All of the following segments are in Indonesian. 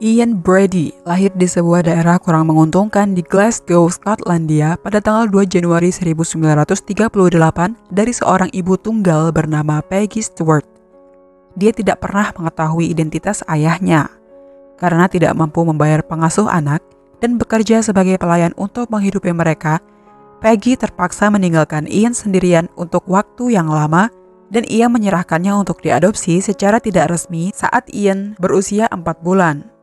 Ian Brady lahir di sebuah daerah kurang menguntungkan di Glasgow, Skotlandia pada tanggal 2 Januari 1938 dari seorang ibu tunggal bernama Peggy Stewart. Dia tidak pernah mengetahui identitas ayahnya karena tidak mampu membayar pengasuh anak dan bekerja sebagai pelayan untuk menghidupi mereka. Peggy terpaksa meninggalkan Ian sendirian untuk waktu yang lama dan ia menyerahkannya untuk diadopsi secara tidak resmi saat Ian berusia 4 bulan.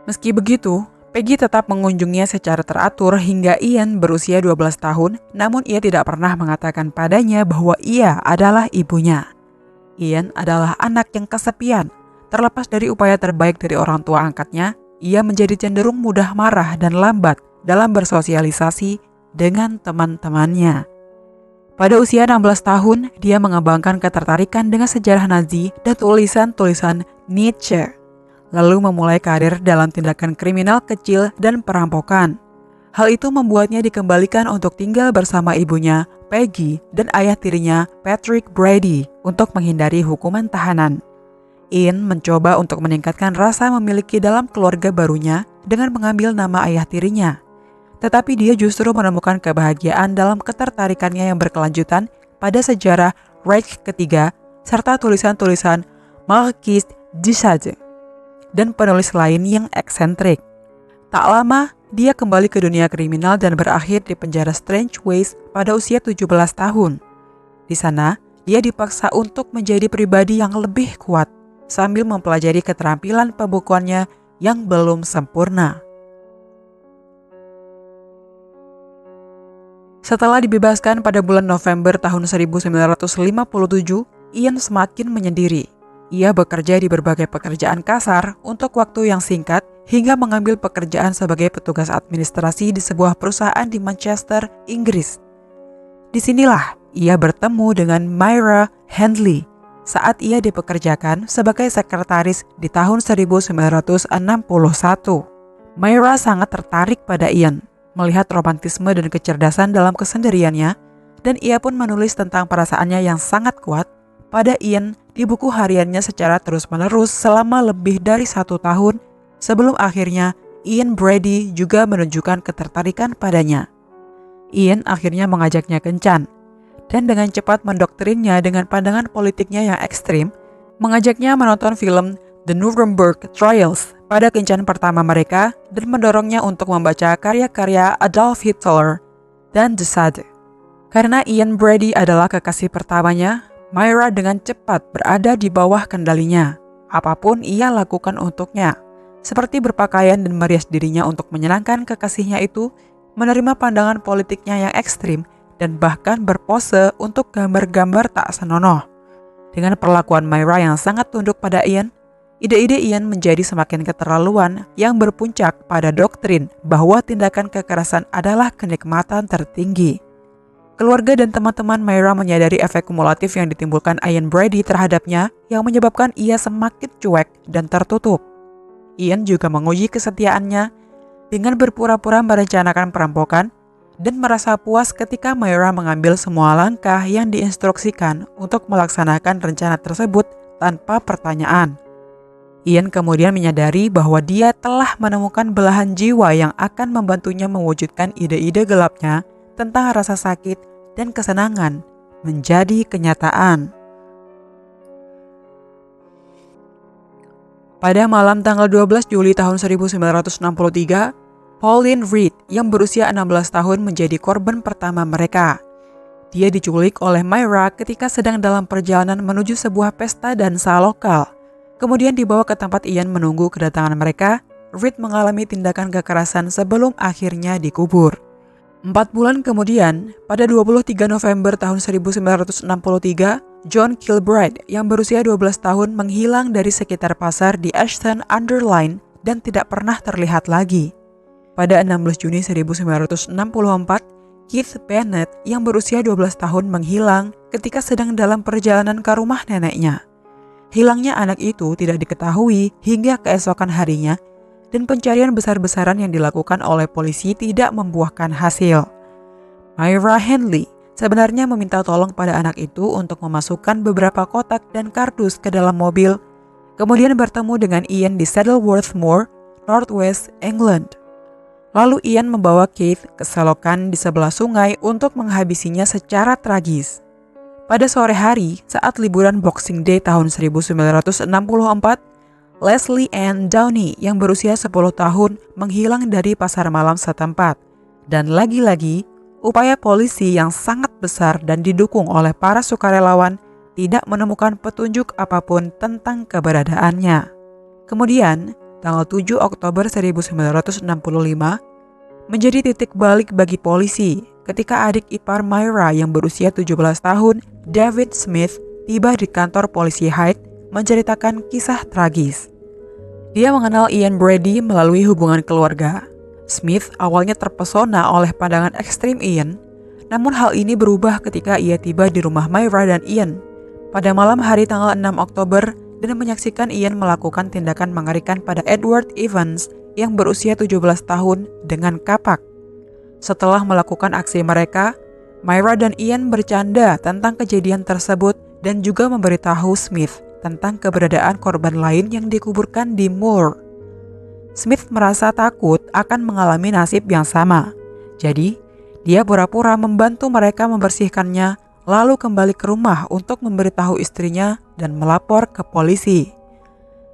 Meski begitu, Peggy tetap mengunjunginya secara teratur hingga Ian berusia 12 tahun, namun ia tidak pernah mengatakan padanya bahwa ia adalah ibunya. Ian adalah anak yang kesepian. Terlepas dari upaya terbaik dari orang tua angkatnya, ia menjadi cenderung mudah marah dan lambat dalam bersosialisasi dengan teman-temannya. Pada usia 16 tahun, dia mengembangkan ketertarikan dengan sejarah Nazi dan tulisan-tulisan Nietzsche, lalu memulai karir dalam tindakan kriminal kecil dan perampokan. Hal itu membuatnya dikembalikan untuk tinggal bersama ibunya, Peggy, dan ayah tirinya, Patrick Brady, untuk menghindari hukuman tahanan. Ian mencoba untuk meningkatkan rasa memiliki dalam keluarga barunya dengan mengambil nama ayah tirinya. Tetapi dia justru menemukan kebahagiaan dalam ketertarikannya yang berkelanjutan pada sejarah Reich ketiga serta tulisan-tulisan Marquis de Sade dan penulis lain yang eksentrik. Tak lama, dia kembali ke dunia kriminal dan berakhir di penjara Strange Ways pada usia 17 tahun. Di sana, dia dipaksa untuk menjadi pribadi yang lebih kuat sambil mempelajari keterampilan pembukuannya yang belum sempurna. Setelah dibebaskan pada bulan November tahun 1957, Ian semakin menyendiri. Ia bekerja di berbagai pekerjaan kasar untuk waktu yang singkat hingga mengambil pekerjaan sebagai petugas administrasi di sebuah perusahaan di Manchester, Inggris. Disinilah ia bertemu dengan Myra Handley saat ia dipekerjakan sebagai sekretaris di tahun 1961. Myra sangat tertarik pada Ian, melihat romantisme dan kecerdasan dalam kesendiriannya, dan ia pun menulis tentang perasaannya yang sangat kuat pada Ian di buku hariannya secara terus-menerus selama lebih dari 1 tahun sebelum akhirnya Ian Brady juga menunjukkan ketertarikan padanya. Ian akhirnya mengajaknya kencan dan dengan cepat mendoktrinnya dengan pandangan politiknya yang ekstrim, mengajaknya menonton film The Nuremberg Trials pada kencan pertama mereka dan mendorongnya untuk membaca karya-karya Adolf Hitler dan de Sade. Karena Ian Brady adalah kekasih pertamanya, Myra dengan cepat berada di bawah kendalinya. Apapun ia lakukan untuknya, seperti berpakaian dan merias dirinya untuk menyenangkan kekasihnya itu, menerima pandangan politiknya yang ekstrim, dan bahkan berpose untuk gambar-gambar tak senonoh. Dengan perlakuan Myra yang sangat tunduk pada Ian, ide-ide Ian menjadi semakin keterlaluan yang berpuncak pada doktrin bahwa tindakan kekerasan adalah kenikmatan tertinggi. Keluarga dan teman-teman Myra menyadari efek kumulatif yang ditimbulkan Ian Brady terhadapnya yang menyebabkan ia semakin cuek dan tertutup. Ian juga menguji kesetiaannya dengan berpura-pura merencanakan perampokan dan merasa puas ketika Myra mengambil semua langkah yang diinstruksikan untuk melaksanakan rencana tersebut tanpa pertanyaan. Ian kemudian menyadari bahwa dia telah menemukan belahan jiwa yang akan membantunya mewujudkan ide-ide gelapnya tentang rasa sakit dan kesenangan menjadi kenyataan. Pada malam tanggal 12 Juli tahun 1963, Pauline Reed yang berusia 16 tahun menjadi korban pertama mereka. Dia diculik oleh Myra ketika sedang dalam perjalanan menuju sebuah pesta dansa lokal. Kemudian dibawa ke tempat Ian menunggu kedatangan mereka. Reed mengalami tindakan kekerasan sebelum akhirnya dikubur. 4 bulan kemudian, pada 23 November tahun 1963, John Kilbride yang berusia 12 tahun menghilang dari sekitar pasar di Ashton-under-Lyne dan tidak pernah terlihat lagi. Pada 16 Juni 1964, Keith Bennett yang berusia 12 tahun menghilang ketika sedang dalam perjalanan ke rumah neneknya. Hilangnya anak itu tidak diketahui hingga keesokan harinya, dan pencarian besar-besaran yang dilakukan oleh polisi tidak membuahkan hasil. Myra Handley sebenarnya meminta tolong pada anak itu untuk memasukkan beberapa kotak dan kardus ke dalam mobil kemudian bertemu dengan Ian di Saddleworth Moor, Northwest England. Lalu Ian membawa Keith ke selokan di sebelah sungai untuk menghabisinya secara tragis. Pada sore hari, saat liburan Boxing Day tahun 1964, Leslie Ann Downey yang berusia 10 tahun menghilang dari pasar malam setempat. Dan lagi-lagi, upaya polisi yang sangat besar dan didukung oleh para sukarelawan tidak menemukan petunjuk apapun tentang keberadaannya. Kemudian, tanggal 7 Oktober 1965 menjadi titik balik bagi polisi ketika adik ipar Myra yang berusia 17 tahun, David Smith, tiba di kantor polisi Hyde menceritakan kisah tragis. Dia mengenal Ian Brady melalui hubungan keluarga. Smith awalnya terpesona oleh pandangan ekstrim Ian, namun hal ini berubah ketika ia tiba di rumah Myra dan Ian pada malam hari tanggal 6 Oktober dan menyaksikan Ian melakukan tindakan mengerikan pada Edward Evans yang berusia 17 tahun dengan kapak. Setelah melakukan aksi mereka, Myra dan Ian bercanda tentang kejadian tersebut dan juga memberitahu Smith tentang keberadaan korban lain yang dikuburkan di Moor. Smith merasa takut akan mengalami nasib yang sama. Jadi, dia pura-pura membantu mereka membersihkannya, lalu kembali ke rumah untuk memberitahu istrinya dan melapor ke polisi.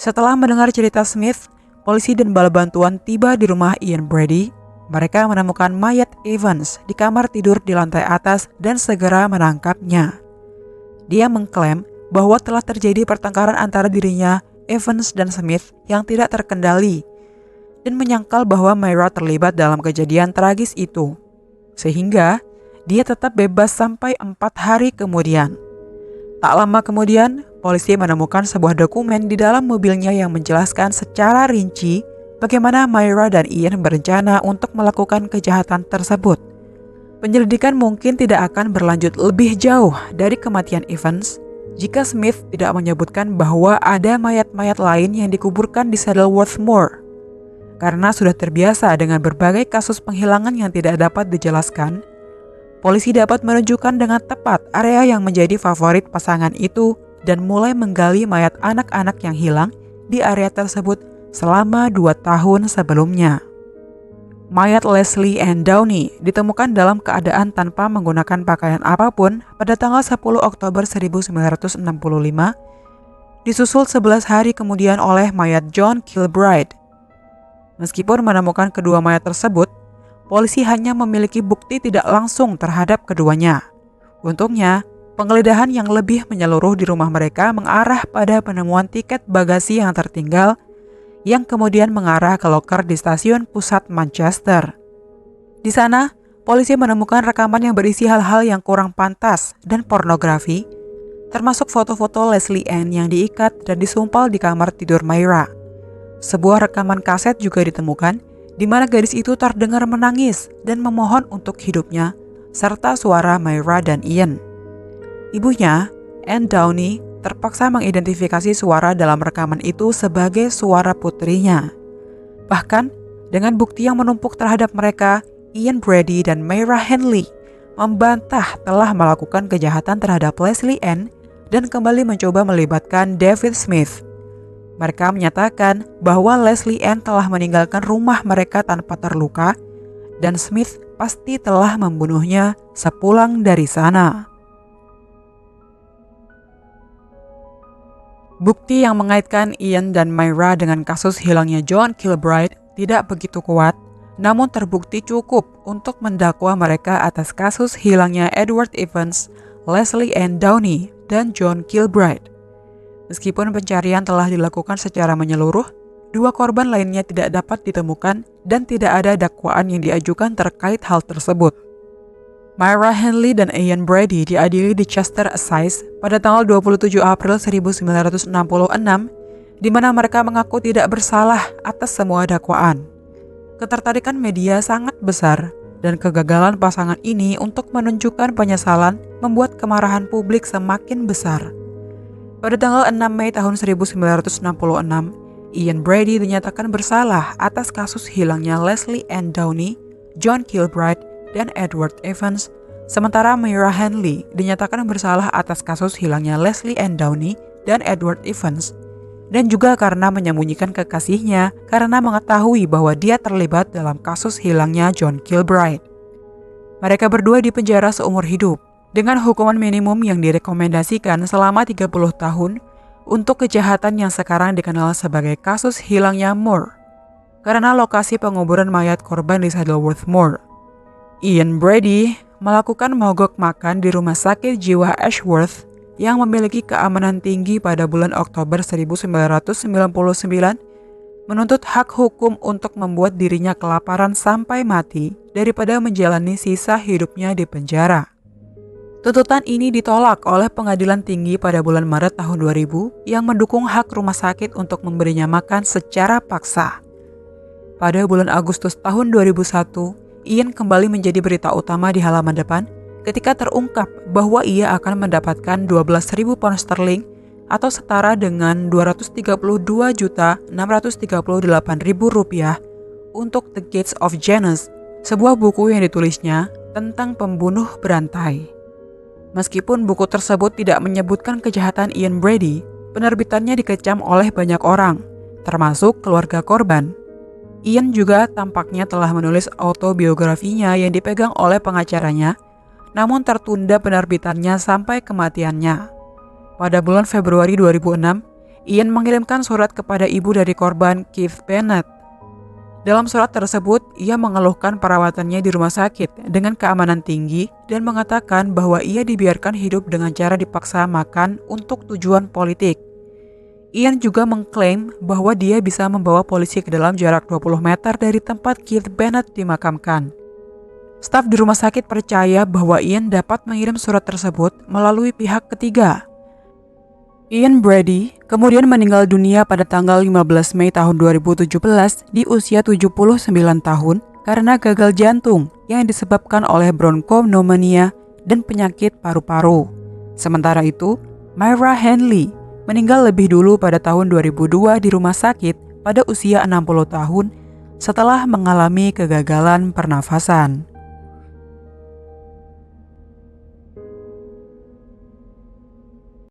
Setelah mendengar cerita Smith, polisi dan bala bantuan tiba di rumah Ian Brady. Mereka menemukan mayat Evans di kamar tidur di lantai atas dan segera menangkapnya. Dia mengklaim bahwa telah terjadi pertengkaran antara dirinya, Evans, dan Smith yang tidak terkendali dan menyangkal bahwa Myra terlibat dalam kejadian tragis itu. Sehingga dia tetap bebas sampai 4 hari kemudian. Tak lama kemudian, polisi menemukan sebuah dokumen di dalam mobilnya yang menjelaskan secara rinci bagaimana Myra dan Ian berencana untuk melakukan kejahatan tersebut. Penyelidikan mungkin tidak akan berlanjut lebih jauh dari kematian Evans jika Smith tidak menyebutkan bahwa ada mayat-mayat lain yang dikuburkan di Saddleworth Moor. Karena sudah terbiasa dengan berbagai kasus penghilangan yang tidak dapat dijelaskan, polisi dapat menunjukkan dengan tepat area yang menjadi favorit pasangan itu dan mulai menggali mayat anak-anak yang hilang di area tersebut selama 2 tahun sebelumnya. Mayat Leslie Ann Downey ditemukan dalam keadaan tanpa menggunakan pakaian apapun pada tanggal 10 Oktober 1965, disusul 11 hari kemudian oleh mayat John Kilbride. Meskipun menemukan kedua mayat tersebut, polisi hanya memiliki bukti tidak langsung terhadap keduanya. Untungnya, penggeledahan yang lebih menyeluruh di rumah mereka mengarah pada penemuan tiket bagasi yang tertinggal yang kemudian mengarah ke loker di stasiun pusat Manchester. Di sana, polisi menemukan rekaman yang berisi hal-hal yang kurang pantas dan pornografi, termasuk foto-foto Leslie Ann yang diikat dan disumpal di kamar tidur Myra. Sebuah rekaman kaset juga ditemukan, di mana gadis itu terdengar menangis dan memohon untuk hidupnya, serta suara Myra dan Ian. Ibunya, Ann Downey, terpaksa mengidentifikasi suara dalam rekaman itu sebagai suara putrinya. Bahkan, dengan bukti yang menumpuk terhadap mereka, Ian Brady dan Myra Henley membantah telah melakukan kejahatan terhadap Leslie Ann dan kembali mencoba melibatkan David Smith. Mereka menyatakan bahwa Leslie Ann telah meninggalkan rumah mereka tanpa terluka dan Smith pasti telah membunuhnya sepulang dari sana. Bukti yang mengaitkan Ian dan Myra dengan kasus hilangnya John Kilbride tidak begitu kuat, namun terbukti cukup untuk mendakwa mereka atas kasus hilangnya Edward Evans, Leslie Ann Downey, dan John Kilbride. Meskipun pencarian telah dilakukan secara menyeluruh, 2 korban lainnya tidak dapat ditemukan dan tidak ada dakwaan yang diajukan terkait hal tersebut. Myra Henley dan Ian Brady diadili di Chester Assize pada tanggal 27 April 1966, di mana mereka mengaku tidak bersalah atas semua dakwaan. Ketertarikan media sangat besar dan kegagalan pasangan ini untuk menunjukkan penyesalan membuat kemarahan publik semakin besar. Pada tanggal 6 Mei tahun 1966, Ian Brady dinyatakan bersalah atas kasus hilangnya Leslie Ann Downey, John Kilbride, dan Edward Evans, sementara Myra Henley dinyatakan bersalah atas kasus hilangnya Leslie Ann Downey dan Edward Evans. dan juga karena menyembunyikan kekasihnya karena mengetahui bahwa dia terlibat dalam kasus hilangnya John Kilbride. Mereka berdua dipenjara seumur hidup dengan hukuman minimum yang direkomendasikan selama 30 tahun untuk kejahatan yang sekarang dikenal sebagai kasus hilangnya Moore karena lokasi penguburan mayat korban di Saddleworth Moor. Ian Brady melakukan mogok makan di rumah sakit jiwa Ashworth yang memiliki keamanan tinggi pada bulan Oktober 1999, menuntut hak hukum untuk membuat dirinya kelaparan sampai mati daripada menjalani sisa hidupnya di penjara. Tuntutan ini ditolak oleh Pengadilan Tinggi pada bulan Maret tahun 2000 yang mendukung hak rumah sakit untuk memberinya makan secara paksa. Pada bulan Agustus tahun 2001, Ian kembali menjadi berita utama di halaman depan ketika terungkap bahwa ia akan mendapatkan 12.000 pound sterling atau setara dengan Rp232.638.000 untuk The Gates of Janus, sebuah buku yang ditulisnya tentang pembunuh berantai. Meskipun buku tersebut tidak menyebutkan kejahatan Ian Brady, penerbitannya dikecam oleh banyak orang, termasuk keluarga korban. Ian juga tampaknya telah menulis autobiografinya yang dipegang oleh pengacaranya, namun tertunda penerbitannya sampai kematiannya. Pada bulan Februari 2006, Ian mengirimkan surat kepada ibu dari korban, Keith Bennett. Dalam surat tersebut, ia mengeluhkan perawatannya di rumah sakit dengan keamanan tinggi dan mengatakan bahwa ia dibiarkan hidup dengan cara dipaksa makan untuk tujuan politik. Ian juga mengklaim bahwa dia bisa membawa polisi ke dalam jarak 20 meter dari tempat Keith Bennett dimakamkan. Staf di rumah sakit percaya bahwa Ian dapat mengirim surat tersebut melalui pihak ketiga. Ian Brady kemudian meninggal dunia pada tanggal 15 Mei tahun 2017 di usia 79 tahun karena gagal jantung yang disebabkan oleh bronchopneumonia dan penyakit paru-paru. Sementara itu, Myra Henley meninggal lebih dulu pada tahun 2002 di rumah sakit pada usia 60 tahun setelah mengalami kegagalan pernafasan.